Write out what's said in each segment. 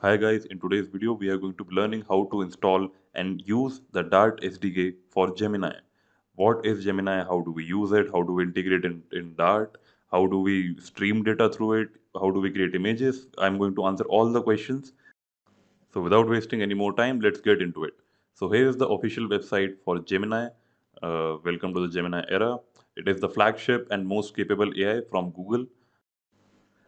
Hi guys, in today's video we are going to be learning how to install and use the Dart SDK for Gemini. What is Gemini? How do we use it? How do we integrate in Dart? How do we stream data through it? How do we create images? I'm going to answer all the questions. So without wasting any more time, let's get into it. So here is the official website for Gemini. Welcome to the Gemini era. It is the flagship and most capable AI from Google.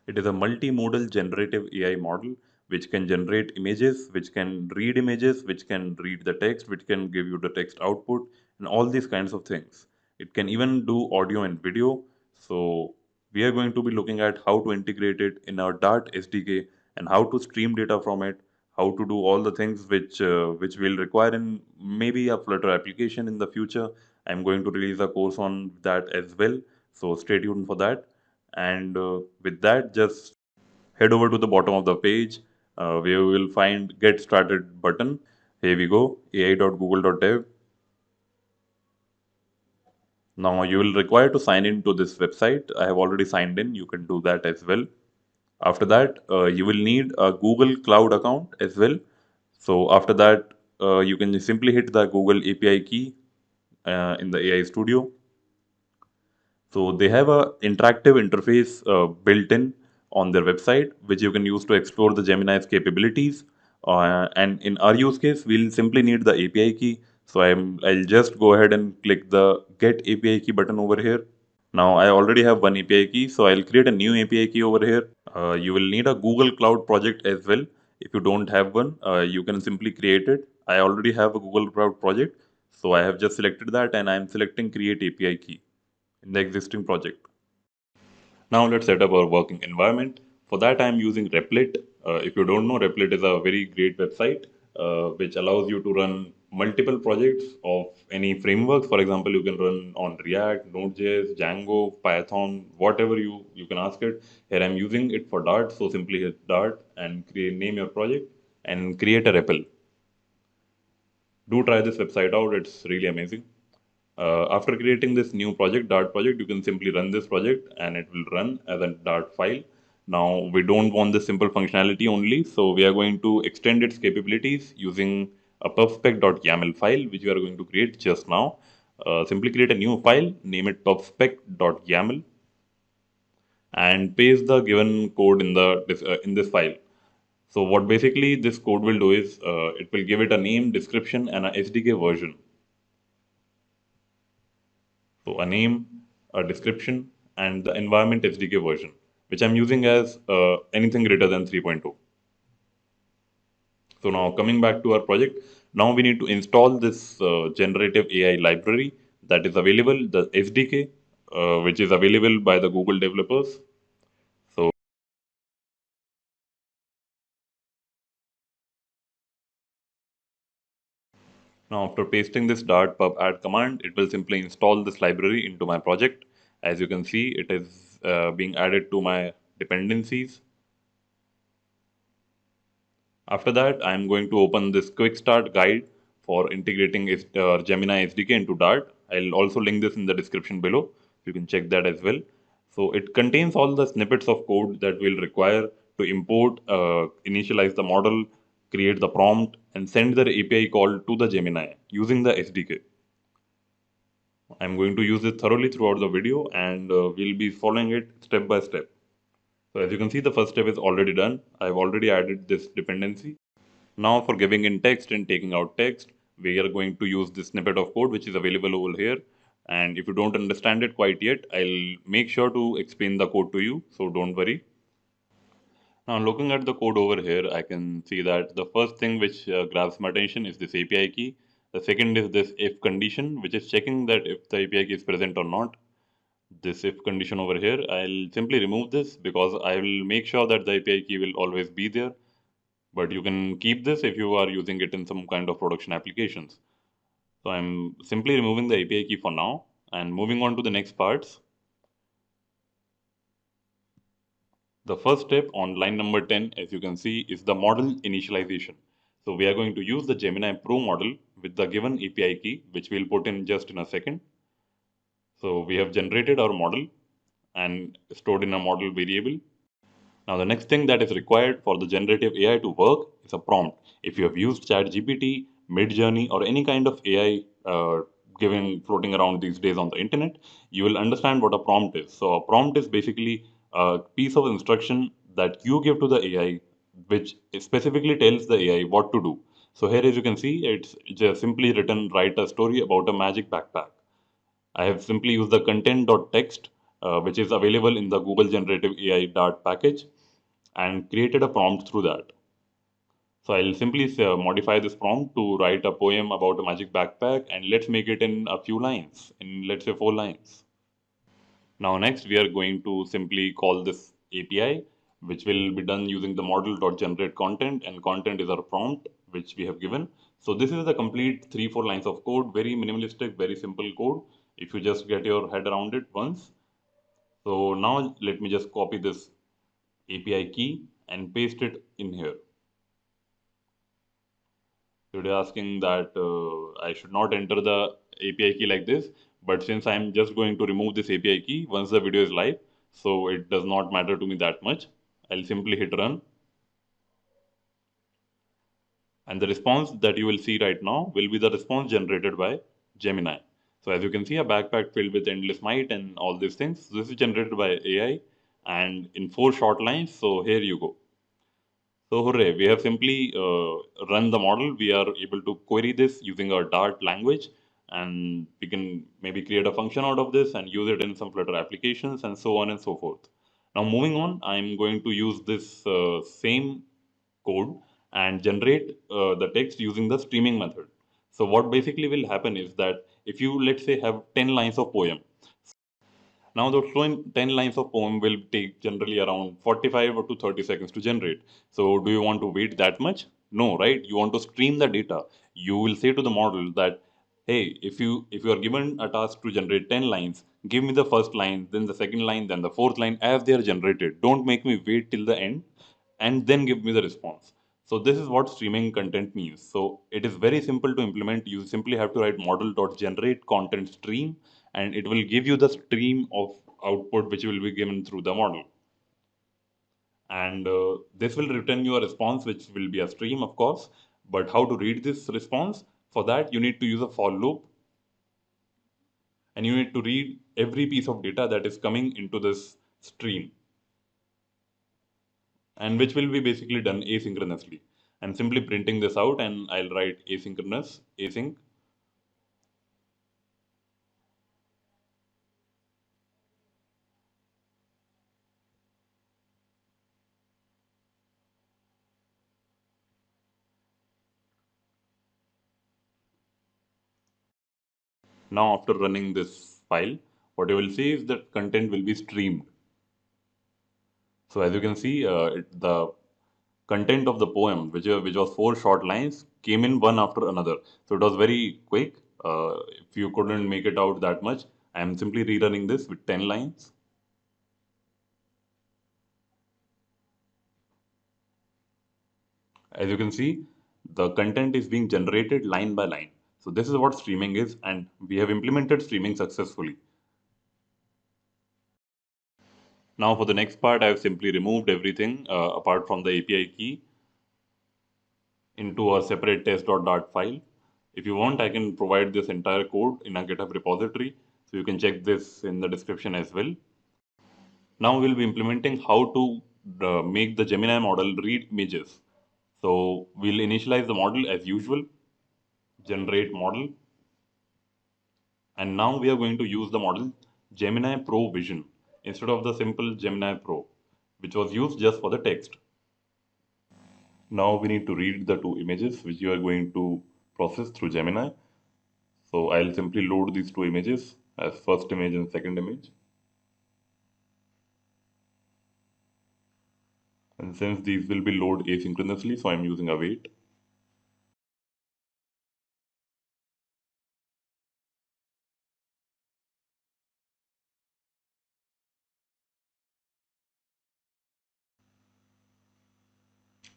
It is a multimodal generative AI model which can generate images, which can read the text, which can give you the text output, and all these kinds of things. It can even do audio and video. So we are going to be looking at how to integrate it in our Dart SDK and how to stream data from it, how to do all the things which will require in maybe a Flutter application in the future. I'm going to release a course on that as well. So stay tuned for that. And with that, just head over to the bottom of the page where you will find Get Started button. Here we go, ai.google.dev. Now you will require to sign in to this website. I have already signed in. You can do that as well. After that, you will need a Google Cloud account as well. So after that, you can simply hit the Google API key in the AI Studio. So they have a interactive interface built in on their website, which you can use to explore the Gemini's capabilities. And in our use case, we'll simply need the API key. So I'll just go ahead and click the Get API key button over here. Now I already have one API key, so I'll create a new API key over here. You will need a Google Cloud project as well. If you don't have one, you can simply create it. I already have a Google Cloud project, so I have just selected that and I'm selecting Create API key in the existing project. Now let's set up our working environment. For that, I'm using Replit. If you don't know, Replit is a very great website which allows you to run multiple projects of any frameworks. For example, you can run on React, Node.js, Django, Python, whatever you can ask it. Here I'm using it for Dart, so simply hit Dart and name your project and create a REPL. Do try this website out; it's really amazing. After creating this new project, Dart project, you can simply run this project and it will run as a Dart file. Now, we don't want the simple functionality only, so we are going to extend its capabilities using a pubspec.yaml file, which we are going to create just now. Simply create a new file, name it pubspec.yaml, and paste the given code in this file. So what basically this code will do is it will give it a name, description, and a SDK version. So a name, a description, and the environment SDK version, which I'm using as anything greater than 3.0. So now coming back to our project, now we need to install this generative AI library that is available, the SDK, which is available by the Google developers. So now after pasting this dart pub add command, it will simply install this library into my project. As you can see, it is being added to my dependencies. After that, I'm going to open this quick start guide for integrating Gemini SDK into Dart. I'll also link this in the description below. You can check that as well. So it contains all the snippets of code that we'll require to import, initialize the model, create the prompt, and send the API call to the Gemini using the SDK. I'm going to use it thoroughly throughout the video and we'll be following it step by step. So as you can see, the first step is already done. I've already added this dependency. Now for giving in text and taking out text, we are going to use this snippet of code which is available over here. And if you don't understand it quite yet, I'll make sure to explain the code to you, so don't worry. Now looking at the code over here, I can see that the first thing which grabs my attention is this API key. The second is this if condition, which is checking that if the API key is present or not. This if condition over here, I'll simply remove this because I will make sure that the API key will always be there, but you can keep this if you are using it in some kind of production applications. So I'm simply removing the API key for now and moving on to the next parts. The first step on line number 10, as you can see, is the model initialization. So we are going to use the Gemini Pro model with the given API key, which we'll put in just in a second. So we have generated our model and stored in a model variable. Now, the next thing that is required for the generative AI to work is a prompt. If you have used ChatGPT, Midjourney, or any kind of AI giving floating around these days on the internet, you will understand what a prompt is. So, a prompt is basically a piece of instruction that you give to the AI, which specifically tells the AI what to do. So, here, as you can see, it's just simply written write a story about a magic backpack. I have simply used the content.txt, which is available in the Google Generative AI Dart package, and created a prompt through that. So I'll simply modify this prompt to write a poem about a magic backpack, and let's make it in a few lines, in let's say 4 lines. Now next we are going to simply call this API, which will be done using the model.generate content, and content is our prompt which we have given. So this is the complete 3-4 lines of code, very minimalistic, very simple code. If you just get your head around it once. So now let me just copy this API key and paste it in here. So it is asking that I should not enter the API key like this, but since I'm just going to remove this API key once the video is live, so it does not matter to me that much. I'll simply hit run, and the response that you will see right now will be the response generated by Gemini. So as you can see, a backpack filled with endless might and all these things. This is generated by AI and in 4 short lines. So here you go. So hooray, we have simply run the model. We are able to query this using our Dart language, and we can maybe create a function out of this and use it in some Flutter applications and so on and so forth. Now moving on, I'm going to use this same code and generate the text using the streaming method. So what basically will happen is that if you let's say have 10 lines of poem, now, those 10 lines of poem will take generally around 45 or to 30 seconds to generate. So, do you want to wait that much? No, right? You want to stream the data. You will say to the model that, hey, if you are given a task to generate 10 lines, give me the first line, then the second line, then the fourth line as they are generated. Don't make me wait till the end and then give me the response. So this is what streaming content means. So it is very simple to implement. You simply have to write model.generate content stream, and it will give you the stream of output which will be given through the model. And this will return you a response which will be a stream, of course. But how to read this response? For that, you need to use a for loop, and you need to read every piece of data that is coming into this stream, and which will be basically done asynchronously. I'm simply printing this out, and I'll write asynchronous, async. Now, after running this file, what you will see is that content will be streamed. So as you can see, the content of the poem, which was 4 short lines, came in one after another. So it was very quick. If you couldn't make it out that much, I am simply rerunning this with 10 lines. As you can see, the content is being generated line by line. So this is what streaming is, and we have implemented streaming successfully. Now for the next part, I have simply removed everything apart from the API key into a separate test.dart file. If you want, I can provide this entire code in a GitHub repository. So you can check this in the description as well. Now we'll be implementing how to make the Gemini model read images. So we'll initialize the model as usual, generate model, and now we are going to use the model Gemini Pro Vision instead of the simple Gemini Pro, which was used just for the text. Now we need to read the 2 images which you are going to process through Gemini. So I'll simply load these 2 images as first image and second image. And since these will be loaded asynchronously, so I'm using await.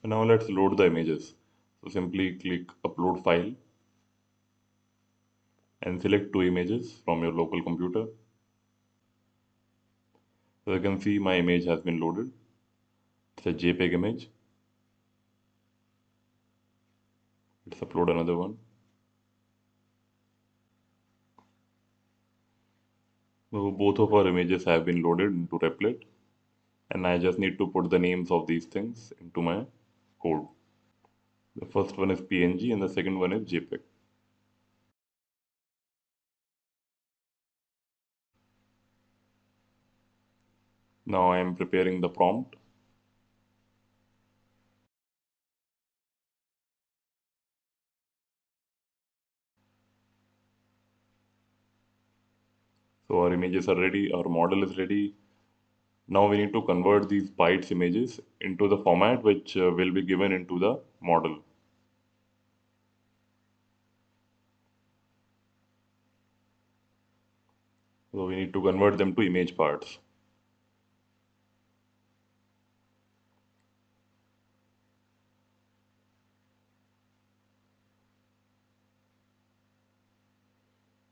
And now let's load the images. So simply click upload file and select 2 images from your local computer. So you can see my image has been loaded. It's a JPEG image. Let's upload another one. So both of our images have been loaded into Replit, and I just need to put the names of these things into my code. The first one is PNG and the second one is JPEG. Now I am preparing the prompt. So our images are ready, our model is ready. Now we need to convert these bytes images into the format which will be given into the model. So we need to convert them to image parts.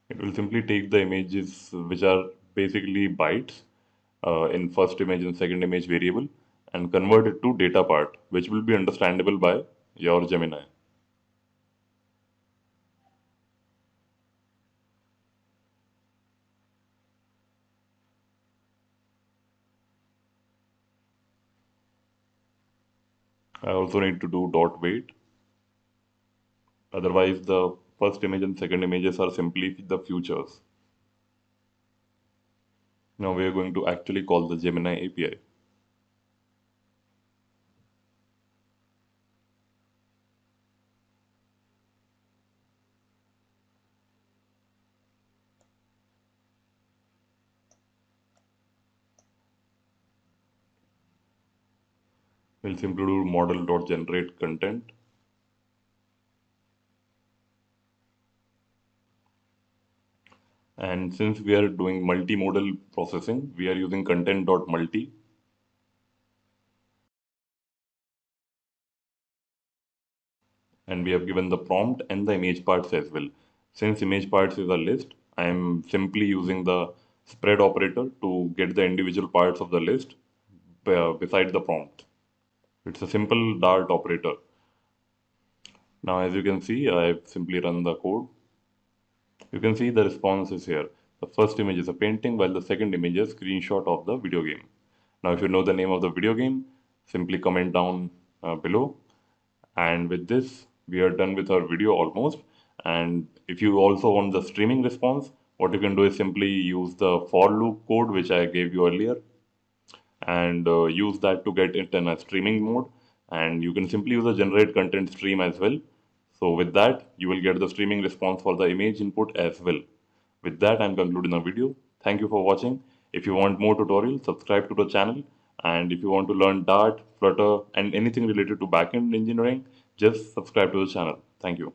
It will simply take the images which are basically bytes in first image and second image variable and convert it to data part which will be understandable by your Gemini. I also need to do dot weight. Otherwise, the first image and second images are simply the futures. Now we are going to actually call the Gemini API. We'll simply do model.generate content. And since we are doing multimodal processing, we are using content.multi. And we have given the prompt and the image parts as well. Since image parts is a list, I am simply using the spread operator to get the individual parts of the list beside the prompt. It's a simple Dart operator. Now, as you can see, I've simply run the code. You can see the response is here. The first image is a painting, while the second image is a screenshot of the video game. Now, if you know the name of the video game, simply comment down below. And with this, we are done with our video almost. And if you also want the streaming response, what you can do is simply use the for loop code, which I gave you earlier, and use that to get it in a streaming mode. And you can simply use a generate content stream as well. So with that, you will get the streaming response for the image input as well. With that, I'm concluding the video. Thank you for watching. If you want more tutorials, subscribe to the channel. And if you want to learn Dart, Flutter, and anything related to backend engineering, just subscribe to the channel. Thank you.